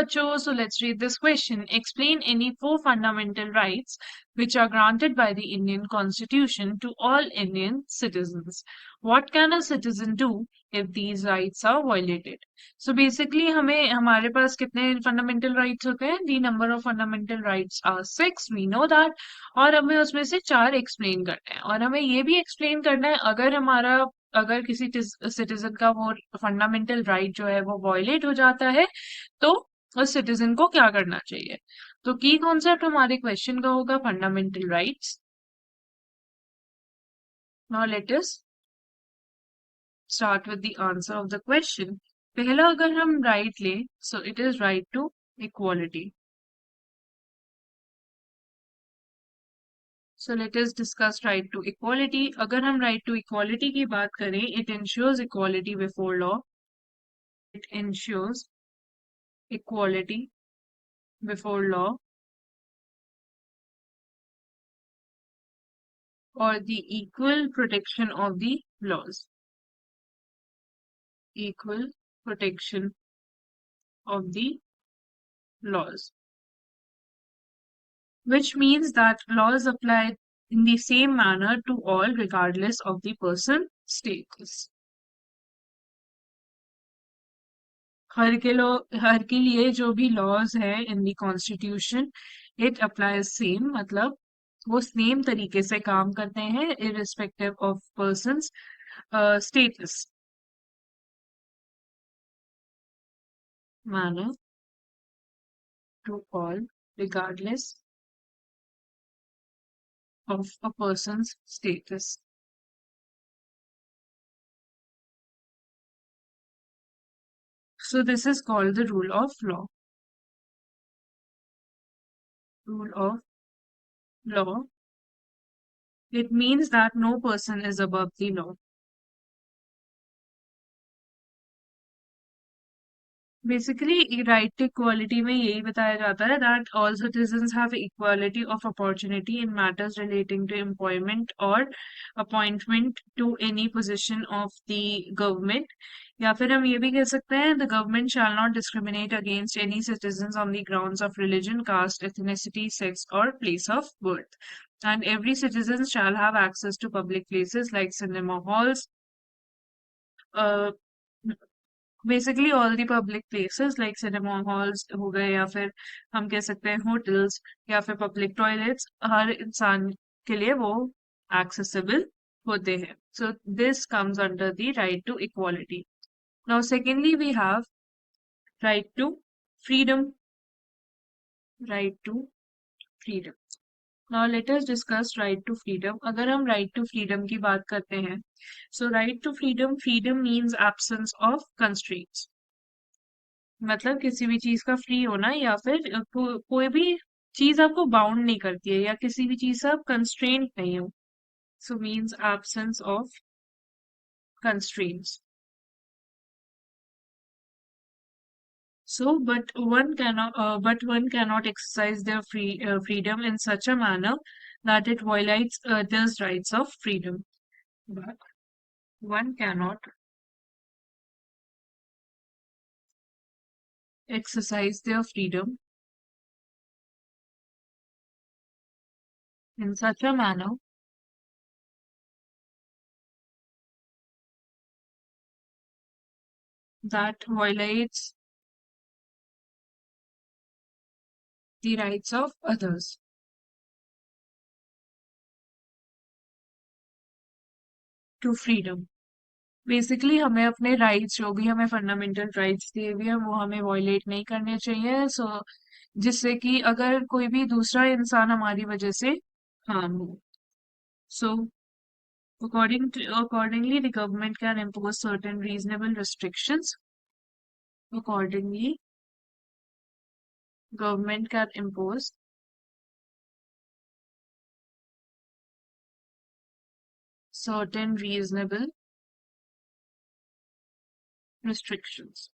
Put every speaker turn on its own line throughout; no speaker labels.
बच्चों, so let's read this question. Explain any four fundamental rights which are granted by the Indian Constitution to all Indian citizens. What can a citizen do if these rights are violated? So basically हमें हमारे पास कितने fundamental rights होते हैं? The number of fundamental rights are 6, we know that. और हमें उसमें से 4 explain करने हैं और हमें ये भी explain करना है अगर किसी सिटीजन का वो फंडामेंटल राइट जो है वो वॉयलेट हो जाता है तो उस सिटीजन को क्या करना चाहिए। तो की कॉन्सेप्ट हमारे क्वेश्चन का होगा fundamental rights. Now let us start with the answer of the question. पहला अगर हम राइट लें so it is right to equality. So let us discuss right to equality. अगर हम राइट टू इक्वालिटी की बात करें, it ensures equality before law. It ensures equality before law or the equal protection of the laws. Equal protection of the laws. Which means that laws apply in the same manner to all regardless of the person status. हर के लिए जो भी laws है in the constitution it applies same, मतलब वो same तरीके से काम करते हैं irrespective of persons status. manner to all regardless of a person's status. So this is called the rule of law. Rule of law. It means that no person is above the law. Basically right to equality में यही बताया जाता है that all citizens have equality of opportunity in matters relating to employment और appointment to any position of the government. या फिर हम ये भी कह सकते हैं the government shall not discriminate against any citizens on the grounds of religion, caste, ethnicity, sex और place of birth. And every citizen shall have access to public places like cinema halls, basically all the public places like cinema halls हो गए या फिर हम कह सकते हैं hotels या फिर पब्लिक टॉयलेट्स, हर इंसान के लिए वो एक्सेसिबल होते हैं। So this comes under the right to equality. Now secondly we have right to freedom. Right to freedom. Now let us discuss right to freedom. अगर हम राइट टू फ्रीडम की बात करते हैं so right to freedom, freedom means absence of constraints, मतलब किसी भी चीज का फ्री होना या फिर कोई भी चीज आपको बाउंड नहीं करती है या किसी भी चीज से आप कंस्ट्रेंट नहीं हो। So means absence of constraints. So, one cannot exercise their freedom in such a manner that it violates others' rights of freedom. But one cannot exercise their freedom in such a manner that violates the rights of others. To freedom. Basically हमें अपने rights जो भी हमें fundamental rights दिए हुए हैं वो हमें वॉयलेट नहीं करने चाहिए। सो जिससे कि अगर कोई भी दूसरा इंसान हमारी वजह से हार्म हो। सो accordingly the government can impose certain reasonable restrictions. Accordingly government can impose certain reasonable restrictions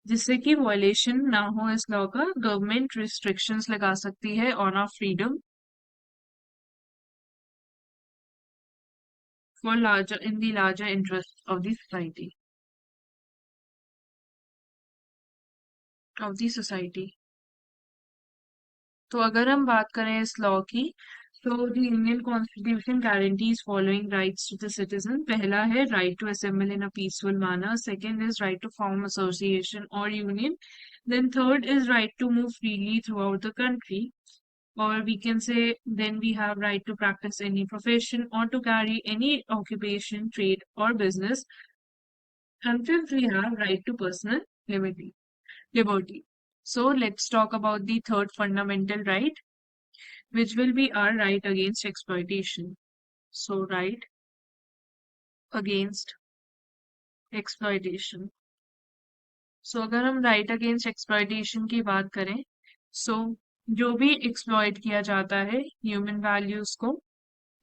जिससे कि वायलेशन ना हो इस लॉ का। गवर्नमेंट रिस्ट्रिक्शंस लगा सकती है on our freedom for larger in the larger interests of the society. तो अगर हम बात करें इस लॉ की, तो the Indian constitution guarantees following rights to the citizen. पहला है right to assemble in a peaceful manner. Second is right to form association और union. Then third is right to move freely throughout the country, or we can say then we have right to practice any profession or to carry any occupation, trade or business. And fifth, we have right to personal liberty. So let's talk about the third fundamental right, which will be our right against exploitation. So right against exploitation. So अगर हम right against exploitation की बात करें, so जो भी exploit किया जाता है human values को,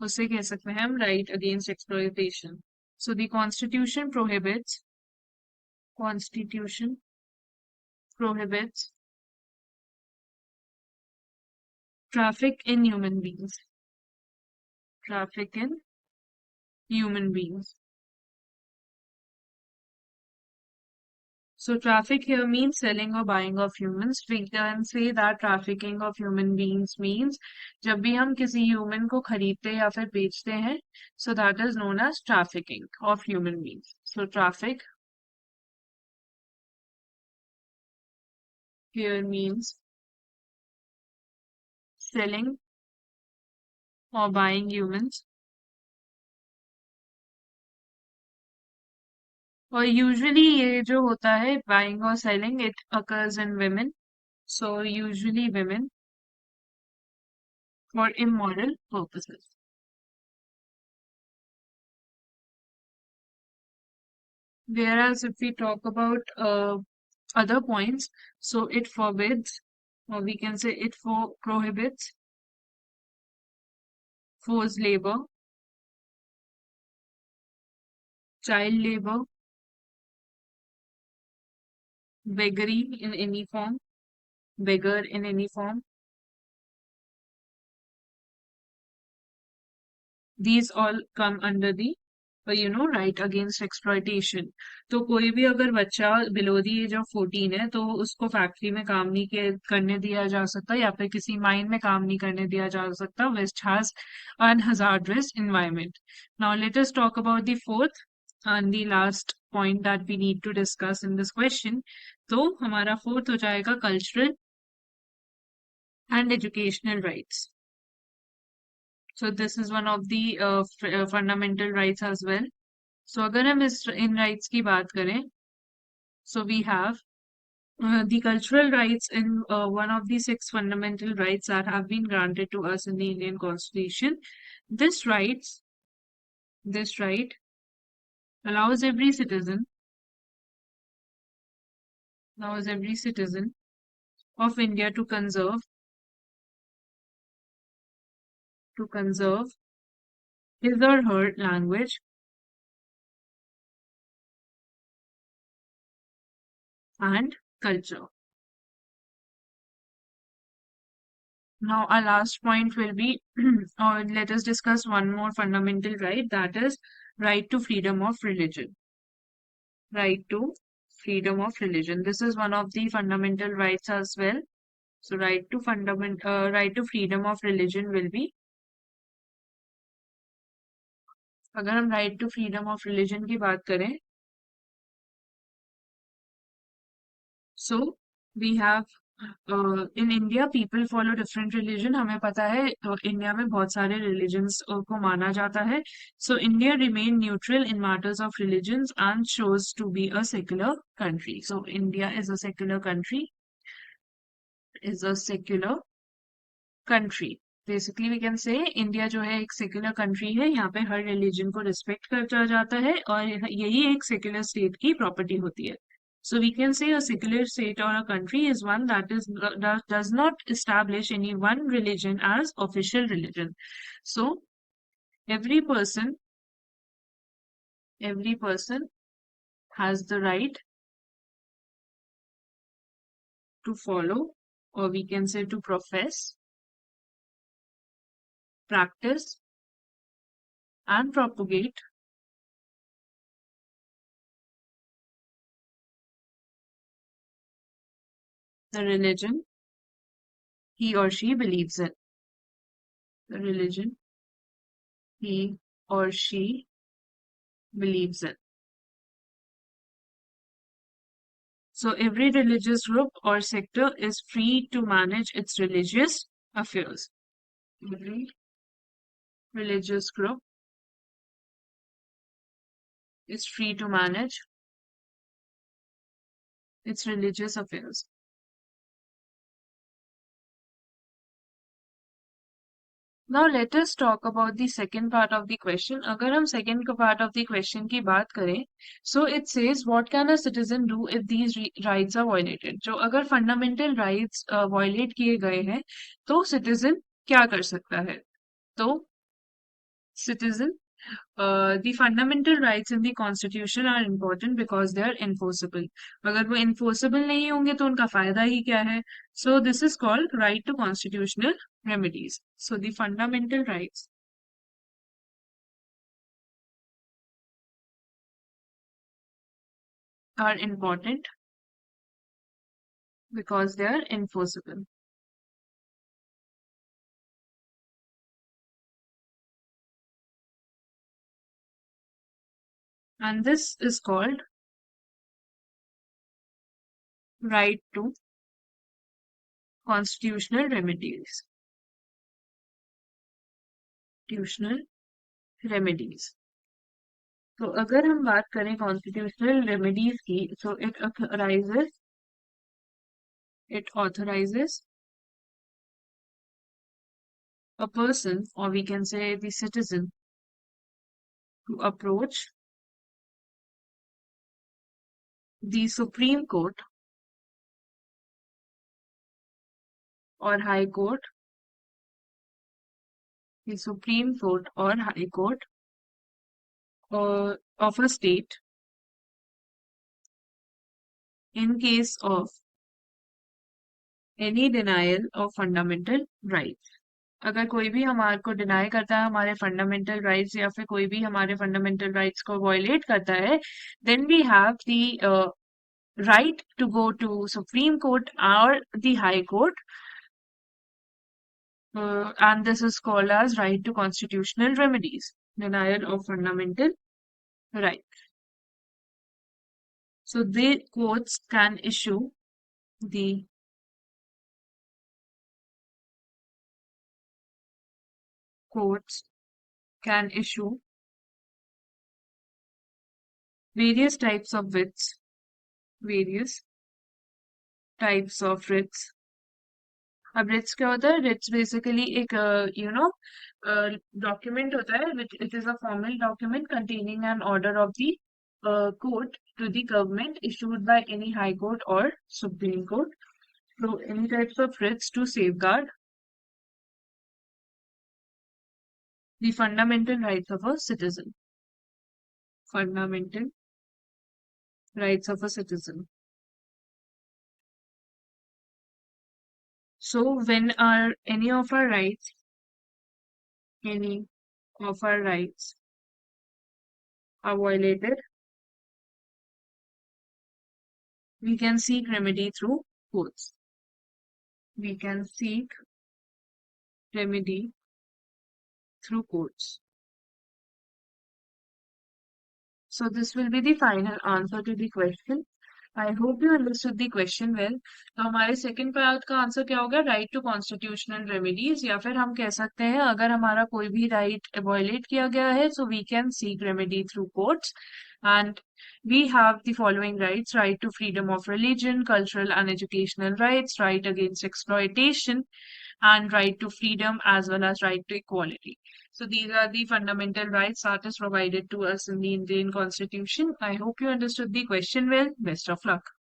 उसे कह सकते हैं हम right against exploitation. So the Constitution prohibits traffic in human beings. Traffic in human beings. So traffic here means selling or buying of humans. We can say that trafficking of human beings means जब भी हम किसी human को खरीदते या फिर बेचते हैं, so that is known as trafficking of human beings. So traffic here means selling or buying humans. और यूजुअली ये जो होता है बाइंग और selling, it occurs in women. So usually women for immoral purposes. Whereas if we talk about other points, so it forbids, or we can say it prohibits forced labor, child labor, beggary in any form, beggar in any form. These all come under the right against exploitation. तो कोई भी अगर बच्चा below the as of 14 है, तो उसको factory में काम नहीं करने दिया जा सकता, या फिर किसी माइन में काम नहीं करने दिया जा सकता, which has an hazardous environment. Now let us talk about the fourth and the last point that we need to discuss in this question. तो हमारा फोर्थ हो जाएगा cultural and educational rights. So this is one of the fundamental rights as well. So अगर हम इन rights की बात करें, so we have the cultural rights in one of the 6 fundamental rights that have been granted to us in the Indian Constitution. This rights, this right allows every citizen of India to conserve his or her language and culture. Now, our last point will be, or let us discuss one more fundamental right, that is right to freedom of religion. Right to freedom of religion. This is one of the fundamental rights as well. So, right to freedom of religion will be. अगर हम right to freedom of religion की बात करें, so we have in India people follow different religion. हमें पता है India में बहुत सारे religions को माना जाता है. So India remain neutral in matters of religions and chose to be a secular country. So India is a secular country. Basically we can say India जो है एक secular country है. यहाँ पे हर religion को respect करता जाता है और यही एक secular state की property होती है. So we can say a secular state or a country is one that does not establish any one religion as official religion. So every person has the right to follow, or we can say to profess, practice, and propagate the religion he or she believes in. The religion he or she believes in. So every religious group or sector is free to manage its religious affairs. Every religious group is free to manage its religious affairs. Now let us talk about the second part of the question. अगर हम second part of the question की बात करें, so it says what can a citizen do if these rights are violated? जो अगर fundamental rights violate किए गए हैं, तो citizen क्या कर सकता है? तो citizen the fundamental rights in the constitution are important because they are enforceable. अगर वो enforceable नहीं होंगे तो उनका फायदा ही क्या है? So this is called right to constitutional remedies. So the fundamental rights are important because they are enforceable. And this is called right to constitutional remedies. Constitutional remedies. तो अगर हम बात करें कॉन्स्टिट्यूशनल रेमेडीज की, so it authorizes a person, or we can say the citizen, to approach the Supreme Court or High Court, the Supreme Court or High Court of a state in case of any denial of fundamental rights. अगर कोई भी हमारे को deny करता है हमारे fundamental rights या फिर कोई भी हमारे फंडामेंटल राइट्स को वायलेट करता है, then we have the right to go to Supreme Court or the High Court, and this is called as right to constitutional remedies, denial of fundamental rights. So the courts can issue the courts can issue various types of writs, various types of writs. अब writs क्या होता है? Writs basically एक document होता है which it is a formal document containing an order of the court to the government issued by any high court or supreme court. So any types of writs to safeguard the fundamental rights of a citizen. Fundamental rights of a citizen. So when any of our rights are violated, we can seek remedy through courts. We can seek remedy through courts. So this will be the final answer to the question. I hope you understood the question well. तो हमारे second part का answer क्या होगा? Right to constitutional remedies, या फिर हम कह सकते हैं अगर हमारा कोई भी राइट वायलेट किया गया है so we can seek remedy through courts. And we have the following rights: right to freedom of religion, cultural and educational rights, right against exploitation, and right to freedom, as well as right to equality. So these are the fundamental rights that is provided to us in the Indian Constitution. I hope you understood the question well. Best of luck.